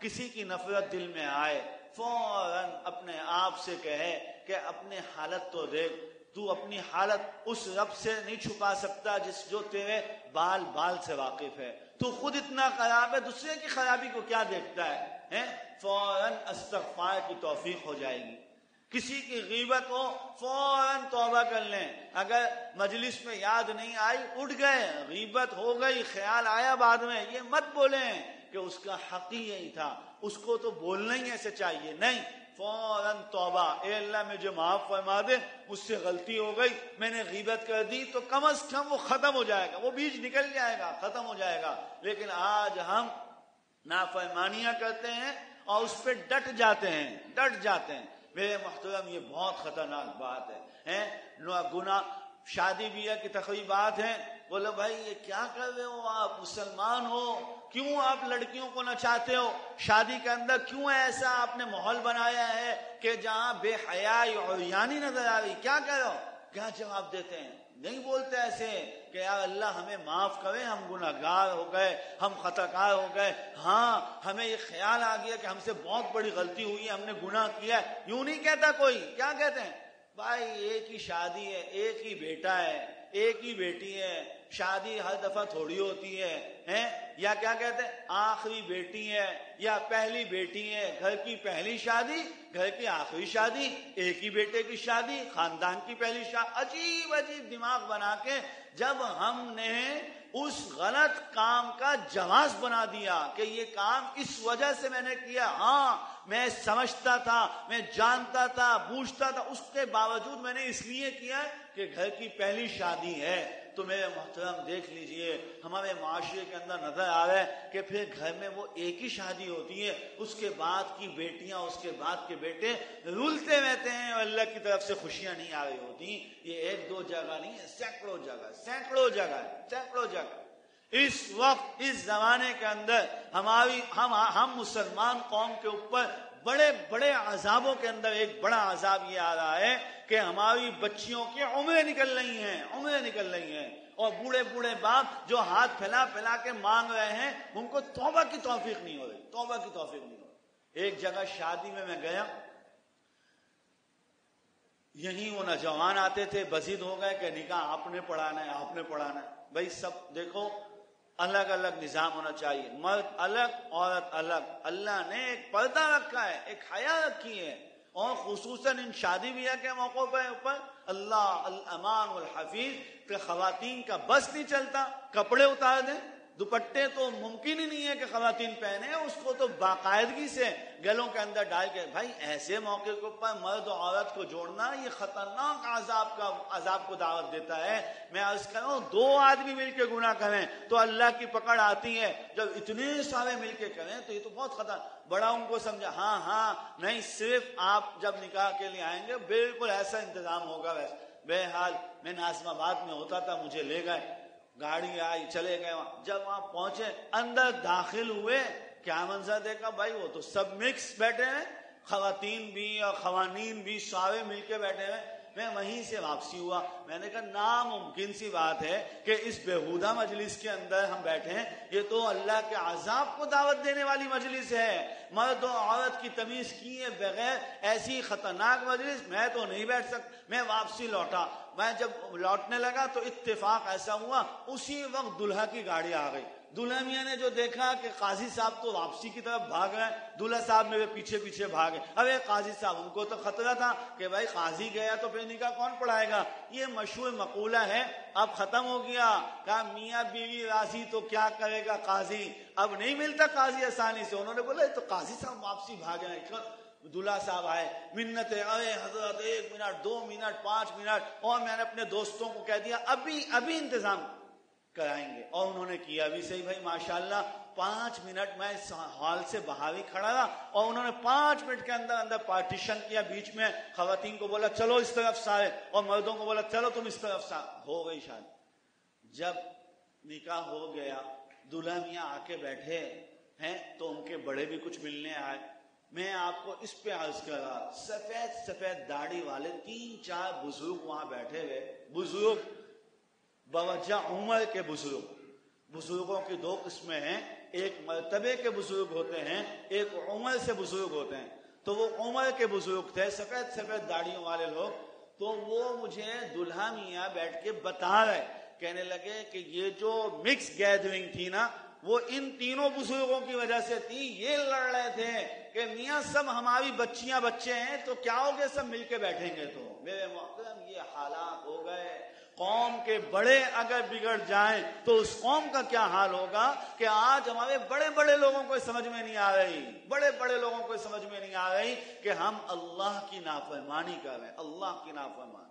کسی کی نفرت دل میں آئے فوراً اپنے آپ سے کہے کہ اپنی حالت تو دیکھ، تو اپنی حالت اس رب سے نہیں چھپا سکتا جو تیرے بال بال سے واقف ہے. تو خود اتنا خراب ہے، دوسرے کی خرابی کو کیا دیکھتا ہے؟ فوراً استغفار کی توفیق ہو جائے گی. کسی کی غیبت ہو فوراً توبہ کر لیں. اگر مجلس میں یاد نہیں آئی، اٹھ گئے، غیبت ہو گئی، خیال آیا بعد میں، یہ مت بولیں کہ اس کا حق ہی یہی تھا، اس کو تو بولنا ہی ایسے چاہیے. نہیں، فوراً توبہ، اے اللہ مجھے معاف فرما دے، مجھ سے غلطی ہو گئی، میں نے غیبت کر دی، تو کم از کم وہ ختم ہو جائے گا، وہ بیج نکل جائے گا، ختم ہو جائے گا. لیکن آج ہم نافرمانیاں کرتے ہیں اور اس پہ ڈٹ جاتے ہیں. میرے محترم، یہ بہت خطرناک بات ہے. گناہ شادی بیاہ کی تقریبات ہیں، بولو بھائی یہ کیا کر رہے ہو، آپ مسلمان ہو، کیوں آپ لڑکیوں کو نچاتے ہو؟ شادی کے اندر کیوں ایسا آپ نے ماحول بنایا ہے کہ جہاں بے حیائی اور یعنی نظر آ رہی؟ کیا کر رہے ہو؟ کیا جواب دیتے ہیں؟ نہیں بولتے ایسے کہ یار اللہ ہمیں معاف کرے، ہم گناہگار ہو گئے، ہم خطاکار ہو گئے. ہاں، ہمیں یہ خیال آ گیا کہ ہم سے بہت بڑی غلطی ہوئی ہے، ہم نے گناہ کیا ہے. یوں نہیں کہتا کوئی. کیا کہتے ہیں؟ بھائی ایک ہی شادی ہے، ایک ہی بیٹا ہے، ایک ہی بیٹی ہے، شادی ہر دفعہ تھوڑی ہوتی ہے. یا کیا کہتے ہیں؟ آخری بیٹی ہے یا پہلی بیٹی ہے، گھر کی پہلی شادی، گھر کی آخری شادی، ایک ہی بیٹے کی شادی، خاندان کی پہلی شادی. عجیب عجیب دماغ بنا کے جب ہم نے اس غلط کام کا جواز بنا دیا کہ یہ کام اس وجہ سے میں نے کیا. ہاں میں سمجھتا تھا، میں جانتا تھا، بوجھتا تھا، اس کے باوجود میں نے اس لیے کیا کہ گھر کی پہلی شادی ہے. تو میرے محترم دیکھ لیجئے، ہمارے معاشرے کے اندر نظر آ رہا ہے کہ پھر گھر میں وہ ایک ہی شادی ہوتی ہے، اس کے بعد کی بیٹیاں، اس کے بعد کے بیٹے رولتے رہتے ہیں اور اللہ کی طرف سے خوشیاں نہیں آ رہی ہوتی. یہ ایک دو جگہ نہیں ہے، سینکڑوں جگہ. اس وقت اس زمانے کے اندر ہم مسلمان قوم کے اوپر بڑے بڑے عذابوں کے اندر ایک بڑا عذاب یہ آ رہا ہے کہ ہماری بچیوں کی عمریں نکل رہی ہیں اور بوڑھے بوڑھے باپ جو ہاتھ پھیلا کے مانگ رہے ہیں، ان کو توبہ کی توفیق نہیں ہو رہی. ایک جگہ شادی میں گیا، یہیں وہ نوجوان آتے تھے، بزید ہو گئے کہ نکاح آپ نے پڑھانا ہے. بھائی سب دیکھو، الگ الگ نظام ہونا چاہیے، مرد الگ عورت الگ. اللہ نے ایک پردہ رکھا ہے، ایک حیا رکھی ہے، اور خصوصاً ان شادی بیاہ کے موقع پر اوپر اللہ الامان والحفیظ کہ خواتین کا بس نہیں چلتا کپڑے اتار دیں. دوپٹے تو ممکن ہی نہیں ہے کہ خواتین پہنے، اس کو تو باقاعدگی سے گلوں کے اندر ڈال کے. بھائی ایسے موقع کے اوپر مرد و عورت کو جوڑنا یہ خطرناک عذاب کو دعوت دیتا ہے. میں عرض کروں، دو آدمی مل کے گناہ کریں تو اللہ کی پکڑ آتی ہے، جب اتنے سارے مل کے کریں تو یہ تو بہت خطرناک. بڑا ان کو سمجھا، ہاں نہیں، صرف آپ جب نکاح کے لیے آئیں گے بالکل ایسا انتظام ہوگا. ویسے بہرحال میں ناظم آباد میں ہوتا تھا، مجھے لے گئے، گاڑی آئی، چلے گئے. جب وہاں پہنچے، اندر داخل ہوئے، کیا منظر دیکھا بھائی، وہ تو سب مکس بیٹھے ہیں، خواتین بھی اور خوانین بھی سارے مل کے بیٹھے ہیں. میں وہیں سے واپسی ہوا. میں نے کہا ناممکن سی بات ہے کہ اس بےہودہ مجلس کے اندر ہم بیٹھے ہیں، یہ تو اللہ کے عذاب کو دعوت دینے والی مجلس ہے. مرد و عورت کی تمیز کیے بغیر ایسی خطرناک مجلس میں تو نہیں بیٹھ سکتا. میں واپسی لوٹا. میں جب لوٹنے لگا تو اتفاق ایسا ہوا، اسی وقت دلہا کی گاڑی آ گئی. دلہا میاں نے جو دیکھا کہ قاضی صاحب تو واپسی کی طرف بھاگ رہے ہیں، دلہا صاحب میرے پیچھے پیچھے بھاگے. اب قاضی صاحب، ان کو تو خطرہ تھا کہ بھائی قاضی گیا تو پھر نکاح کون پڑھائے گا. یہ مشہور مقولہ ہے، اب ختم ہو گیا. کہا میاں بیوی راضی تو کیا کرے گا قاضی، اب نہیں ملتا قاضی آسانی سے. انہوں نے بولا تو قاضی صاحب واپسی بھاگے ہیں. دلہا صاحب آئے، منتیں، ارے حضرت 1 منٹ 2 منٹ 5 منٹ، اور میں نے اپنے دوستوں کو کہہ دیا ابھی انتظام کرائیں گے، اور انہوں نے کیا بھی صحیح. بھائی ماشاءاللہ 5 منٹ میں اس ہال سے باہر ہی کھڑا رہا، اور انہوں نے 5 منٹ کے اندر پارٹیشن کیا. بیچ میں خواتین کو بولا چلو اس طرف سارے، اور مردوں کو بولا چلو تم اس طرف سارے. ہو گئی شادی. جب نکاح ہو گیا، دلہا میاں آ کے بیٹھے ہیں تو ان کے بڑے بھی کچھ ملنے آئے. میں آپ کو اس پہ عرض کر رہا، سفید داڑھی والے 3-4 بزرگ وہاں بیٹھے ہوئے، بزرگ باوجہ عمر کے بزرگوں کی 2 قسمیں ہیں. ایک مرتبے کے بزرگ ہوتے ہیں، ایک عمر سے بزرگ ہوتے ہیں. تو وہ عمر کے بزرگ تھے، سفید سفید داڑھیوں والے لوگ. تو وہ مجھے دلہا میاں بیٹھ کے بتا رہے، کہنے لگے کہ یہ جو مکس گیدرنگ تھی نا وہ ان تینوں بزرگوں کی وجہ سے تھی. یہ لڑ رہے تھے کہ میاں سب ہماری بچیاں بچے ہیں تو کیا ہوگے سب مل کے بیٹھیں گے. تو میرے محترم یہ حالات ہو گئے. قوم کے بڑے اگر بگڑ جائیں تو اس قوم کا کیا حال ہوگا کہ آج ہمارے بڑے بڑے لوگوں کو سمجھ میں نہیں آ رہی، بڑے بڑے لوگوں کو سمجھ میں نہیں آ رہی کہ ہم اللہ کی نافرمانی کر رہے ہیں، اللہ کی نافرمانی.